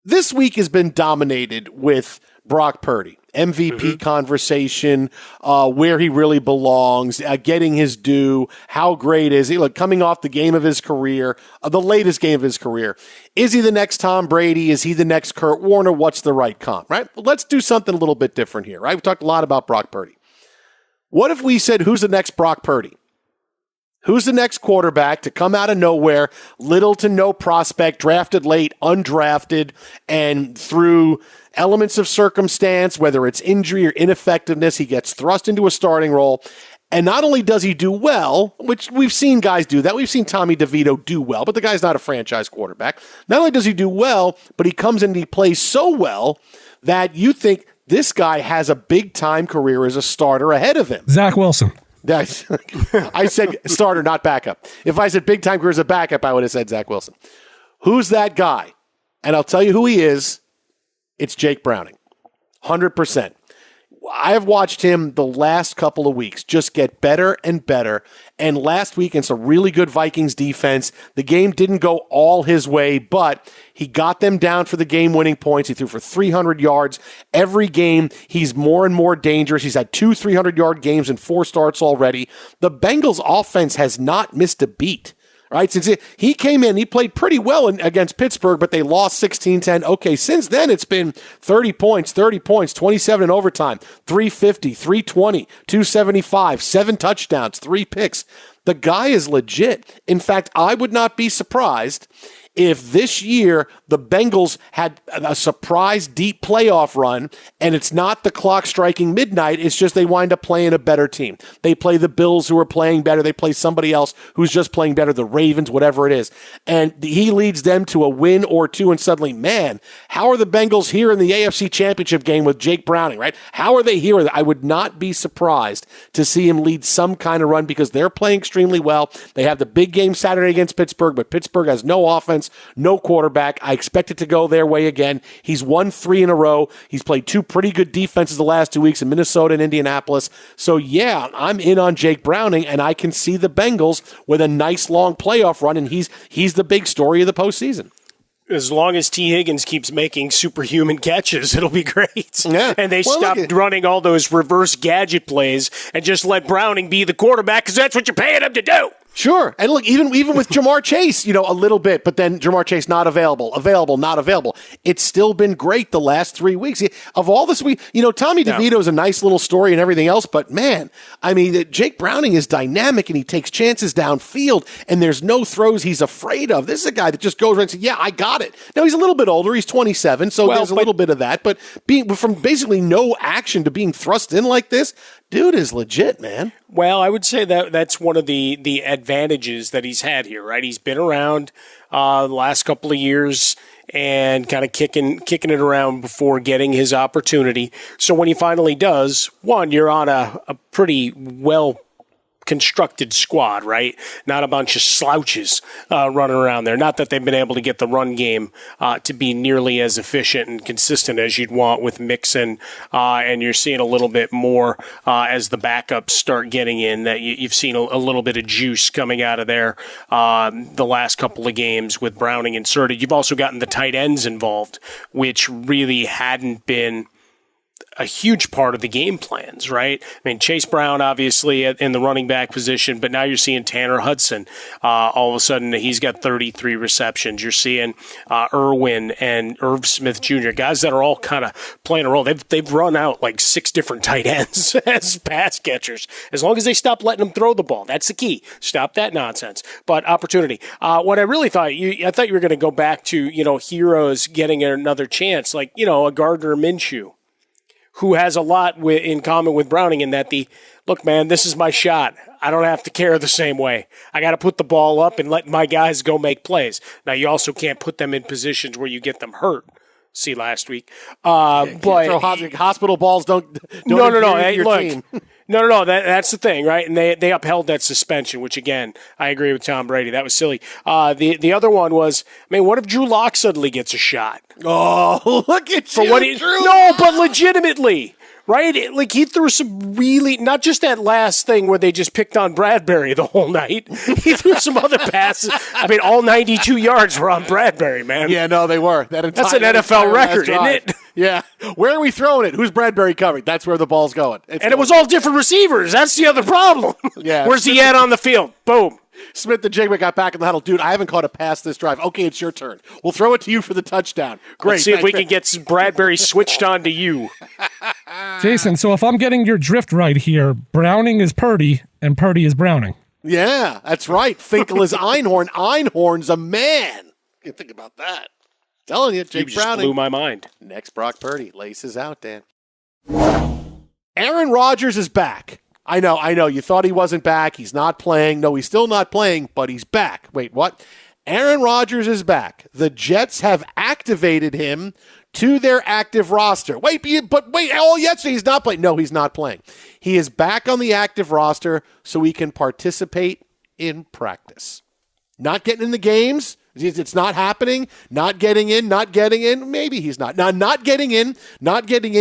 this week has been dominated with Brock Purdy. MVP conversation, where he really belongs, getting his due, how great is he? Look, coming off the game of his career, the latest game of his career. Is he the next Tom Brady? Is he the next Kurt Warner? What's the right comp, right? Well, let's do something a little bit different here, right? We talked a lot about Brock Purdy. What if we said, who's the next Brock Purdy? Who's the next quarterback to come out of nowhere, little to no prospect, drafted late, undrafted, and through elements of circumstance, whether it's injury or ineffectiveness, he gets thrust into a starting role. And not only does he do well, which we've seen guys do that, we've seen Tommy DeVito do well, but the guy's not a franchise quarterback. Not only does he do well, but he comes in and he plays so well that you think this guy has a big-time career as a starter ahead of him. Zach Wilson. I said starter, not backup. If I said big-time career as a backup, I would have said Zach Wilson. Who's that guy? And I'll tell you who he is. It's Jake Browning. 100%. I have watched him the last couple of weeks just get better and better. And last week, against a really good Vikings defense, the game didn't go all his way, but he got them down for the game-winning points. He threw for 300 yards. Every game, he's more and more dangerous. He's had 2 300-yard games and 4 starts already. The Bengals' offense has not missed a beat. Right, since he came in, he played pretty well against Pittsburgh, but they lost 16-10. Okay, since then it's been 30 points, 27 in overtime, 350, 320, 275, 7 touchdowns, 3 picks. The guy is legit. In fact, I would not be surprised if this year the Bengals had a surprise deep playoff run and it's not the clock striking midnight, it's just they wind up playing a better team. They play the Bills who are playing better. They play somebody else who's just playing better, the Ravens, whatever it is. And he leads them to a win or two and suddenly, man, how are the Bengals here in the AFC Championship game with Jake Browning, right? How are they here? I would not be surprised to see him lead some kind of run because they're playing extremely well. They have the big game Saturday against Pittsburgh, but Pittsburgh has no offense, no quarterback. I expect it to go their way again. He's won 3 in a row. He's played 2 pretty good defenses the last 2 weeks in Minnesota and Indianapolis. So, yeah, I'm in on Jake Browning, and I can see the Bengals with a nice long playoff run, and he's the big story of the postseason. As long as T. Higgins keeps making superhuman catches, it'll be great. Yeah. And they stopped running all those reverse gadget plays and just let Browning be the quarterback because that's what you're paying him to do. Sure. And look, even with Jamar Chase, a little bit, but then Jamar Chase not available, not available. It's still been great the last 3 weeks. Of all this week, Tommy DeVito is a nice little story and everything else, but man, I mean, Jake Browning is dynamic and he takes chances downfield and there's no throws he's afraid of. This is a guy that just goes around and says, yeah, I got it. Now he's a little bit older. He's 27, so there's a little bit of that, but being from basically no action to being thrust in like this, dude is legit, man. Well, I would say that's one of the advantages that he's had here, right? He's been around the last couple of years and kind of kicking it around before getting his opportunity. So when he finally does, one, you're on a pretty well constructed squad, right? Not a bunch of slouches running around there. Not that they've been able to get the run game to be nearly as efficient and consistent as you'd want with Mixon, and you're seeing a little bit more as the backups start getting in, that you've seen a little bit of juice coming out of there the last couple of games with Browning inserted. You've also gotten the tight ends involved, which really hadn't been a huge part of the game plans, right? I mean, Chase Brown, obviously, in the running back position, but now you're seeing Tanner Hudson. All of a sudden, he's got 33 receptions. You're seeing Irwin and Irv Smith Jr., guys that are all kind of playing a role. They've run out like 6 different tight ends as pass catchers. As long as they stop letting them throw the ball. That's the key. Stop that nonsense. But opportunity. What I really thought, I thought you were going to go back to, heroes getting another chance, like, a Gardner Minshew, who has a lot in common with Browning in that look, man, this is my shot. I don't have to care the same way. I got to put the ball up and let my guys go make plays. Now, you also can't put them in positions where you get them hurt. See last week. But throw hospital balls don't no. Hey, look, team. No. That's the thing, right? And they upheld that suspension, which again, I agree with Tom Brady. That was silly. The other one was, what if Drew Lock suddenly gets a shot? Oh, look at you, Drew. No, but legitimately, Right? Like, he threw some really, not just that last thing where they just picked on Bradbury the whole night. He threw some other passes. I mean, all 92 yards were on Bradbury, man. Yeah, no, they were. That's an NFL record, isn't it? Yeah. Where are we throwing it? Who's Bradbury covering? That's where the ball's going. It was all different receivers. That's the other problem. Yeah. Where's he at on the field? Boom. Smith and Jigma got back in the huddle. Dude, I haven't caught a pass this drive. Okay, it's your turn. We'll throw it to you for the touchdown. Great. Let's see if we can get Bradbury switched on to you. Jason, so if I'm getting your drift right here, Browning is Purdy and Purdy is Browning. Yeah, that's right. Finkel is Einhorn. Einhorn's a man. You think about that. Telling you, Jake You Browning. just blew my mind. Next, Brock Purdy. Laces out, Dan. Aaron Rodgers is back. I know. You thought he wasn't back. He's not playing. No, he's still not playing, but he's back. Wait, what? Aaron Rodgers is back. The Jets have activated him to their active roster. Wait, yesterday he's not playing. No, he's not playing. He is back on the active roster so he can participate in practice. Not getting in the games. It's not happening. Not getting in. Maybe he's not. Now, not getting in.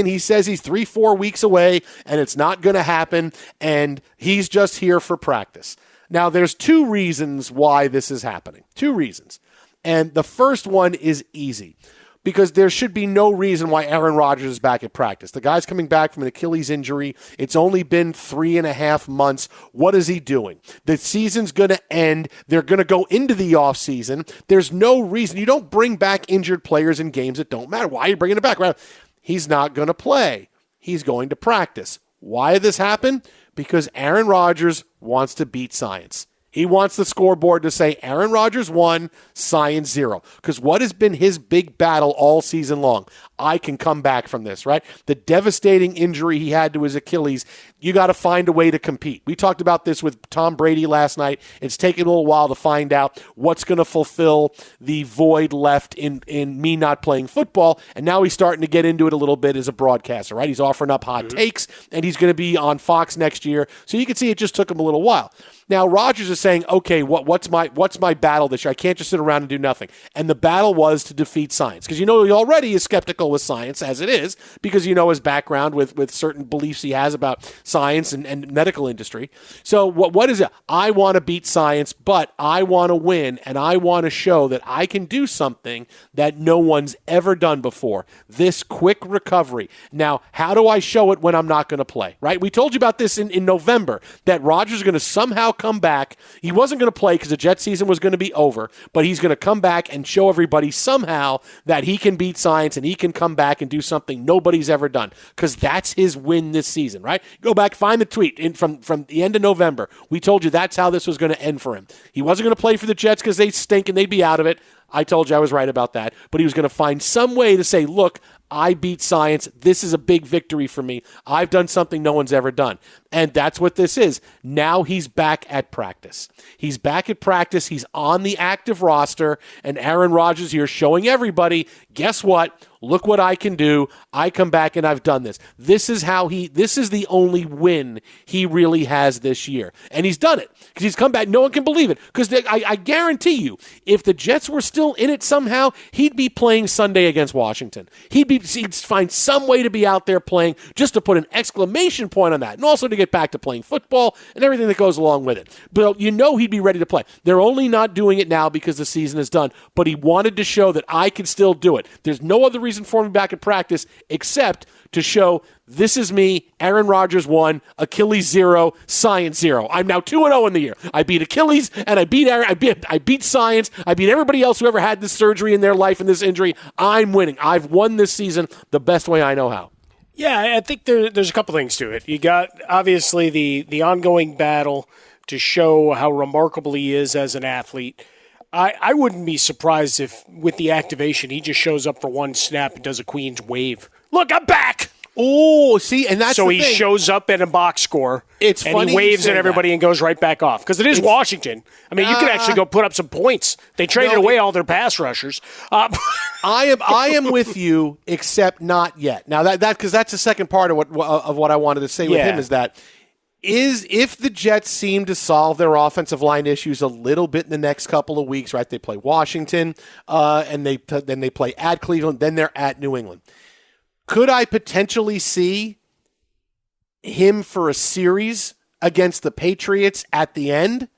He says he's 3-4 weeks away, and it's not going to happen, and he's just here for practice. Now, there's two reasons why this is happening. Two reasons. And the first one is easy. Because there should be no reason why Aaron Rodgers is back at practice. The guy's coming back from an Achilles injury. It's only been 3.5 months. What is he doing? The season's going to end. They're going to go into the offseason. There's no reason. You don't bring back injured players in games that don't matter. Why are you bringing it back? Right? He's not going to play. He's going to practice. Why did this happen? Because Aaron Rodgers wants to beat science. He wants the scoreboard to say Aaron Rodgers 1, science 0. Because what has been his big battle all season long? I can come back from this, right? The devastating injury he had to his Achilles, you got to find a way to compete. We talked about this with Tom Brady last night. It's taken a little while to find out what's going to fulfill the void left in me not playing football. And now he's starting to get into it a little bit as a broadcaster, right? He's offering up hot takes, and he's going to be on Fox next year. So you can see it just took him a little while. Now, Rodgers is saying, okay, what's my battle this year? I can't just sit around and do nothing. And the battle was to defeat science. Because he already is skeptical with science, as it is, because his background with certain beliefs he has about science and medical industry. So what is it? I want to beat science, but I want to win, and I want to show that I can do something that no one's ever done before. This quick recovery. Now, how do I show it when I'm not going to play, right? We told you about this in November, that Rodgers is going to somehow come back. He wasn't going to play because the Jet season was going to be over, but he's going to come back and show everybody somehow that he can beat science and he can come back and do something nobody's ever done, because that's his win this season, right? Go back, find the tweet from the end of November. We told you that's how this was going to end for him. He wasn't going to play for the Jets because they stink and they'd be out of it. I told you I was right about that, but he was going to find some way to say, look, I beat science. This is a big victory for me. I've done something no one's ever done. And that's what this is. Now he's back at practice. He's back at practice. He's on the active roster. And Aaron Rodgers here showing everybody, guess what? Look what I can do. I come back and I've done this. This is the only win he really has this year. And he's done it because he's come back. No one can believe it, because I guarantee you, if the Jets were still in it somehow, he'd be playing Sunday against Washington. He'd find some way to be out there playing, just to put an exclamation point on that, and also to get back to playing football and everything that goes along with it. But he'd be ready to play. They're only not doing it now because the season is done, but he wanted to show that I can still do it. There's no other reason for me back at practice except to show this is me, Aaron Rodgers 1, Achilles 0, science 0. I'm now 2-0 in the year. I beat Achilles and I beat Aaron. I beat science. I beat everybody else who ever had this surgery in their life and this injury. I'm winning. I've won this season the best way I know how. Yeah, I think there's a couple things to it. You got, obviously, the ongoing battle to show how remarkable he is as an athlete. I wouldn't be surprised if, with the activation, he just shows up for one snap and does a Queen's wave. Look, I'm back! Oh, see, and that's so the he thing. shows up at a box score. It's and funny he waves at everybody that. And goes right back off, because it is Washington. I mean, you could actually go put up some points. They traded away all their pass rushers. I am with you, except not yet. Now that because that's the second part of what I wanted to say with him is that. If the Jets seem to solve their offensive line issues a little bit in the next couple of weeks, right? They play Washington, and then they play at Cleveland, then they're at New England. Could I potentially see him for a series against the Patriots at the end.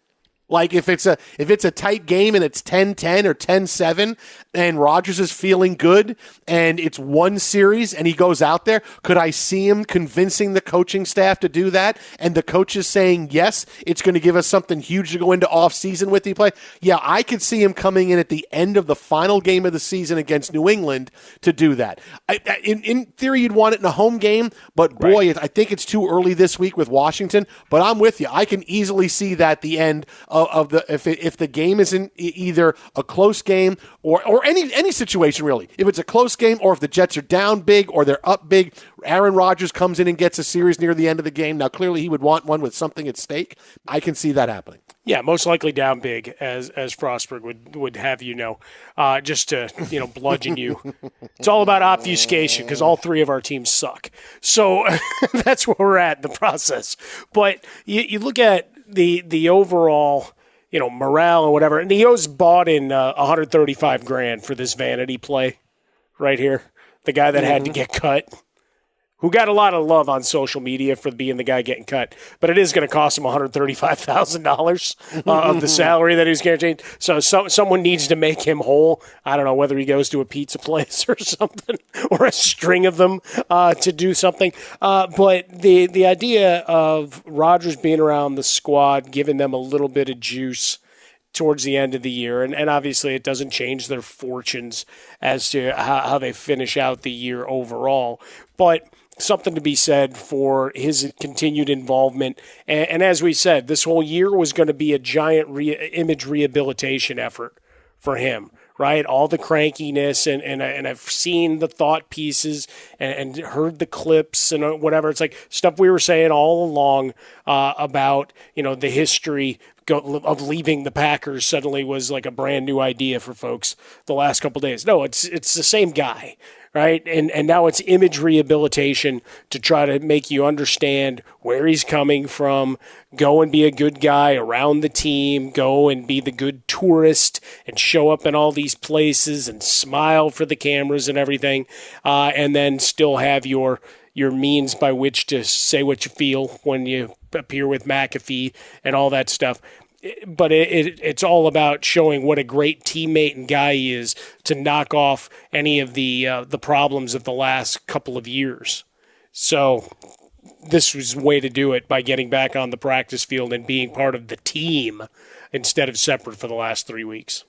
Like if it's a tight game and it's 10-10 or 10-7 and Rodgers is feeling good and it's one series and he goes out there, could I see him convincing the coaching staff to do that? And the coach is saying, yes, it's going to give us something huge to go into off season with. Play. Yeah, I could see him coming in at the end of the final game of the season against New England to do that. In theory, you'd want it in a home game, but boy, I think it's too early this week with Washington. But I'm with you. I can easily see that the end of the if the game is in either a close game or any situation really. If it's a close game or if the Jets are down big or they're up big, Aaron Rodgers comes in and gets a series near the end of the game. Now clearly he would want one with something at stake. I can see that happening. Yeah, most likely down big, as Frostberg would have you know, just to bludgeon you. It's all about obfuscation because all three of our teams suck. So that's where we're at in the process. But you look at the overall morale or whatever, and Neo's bought in $135,000 for this vanity play right here. The guy that had to get cut, who got a lot of love on social media for being the guy getting cut, but it is going to cost him $135,000 of the salary that he's guaranteed. So someone needs to make him whole. I don't know whether he goes to a pizza place or something, or a string of them to do something. But the idea of Rodgers being around the squad, giving them a little bit of juice towards the end of the year, and obviously it doesn't change their fortunes as to how they finish out the year overall, but something to be said for his continued involvement. And as we said, this whole year was going to be a giant image rehabilitation effort for him, right? All the crankiness, and I've seen the thought pieces and heard the clips and whatever. It's like stuff we were saying all along about, the history of leaving the Packers suddenly was like a brand new idea for folks the last couple of days. No, it's the same guy, right? And now it's image rehabilitation to try to make you understand where he's coming from, go and be a good guy around the team, go and be the good tourist and show up in all these places and smile for the cameras and everything, and then still have your means by which to say what you feel when you appear with McAfee and all that stuff. But it's all about showing what a great teammate and guy he is to knock off any of the problems of the last couple of years. So this was a way to do it by getting back on the practice field and being part of the team instead of separate for the last 3 weeks.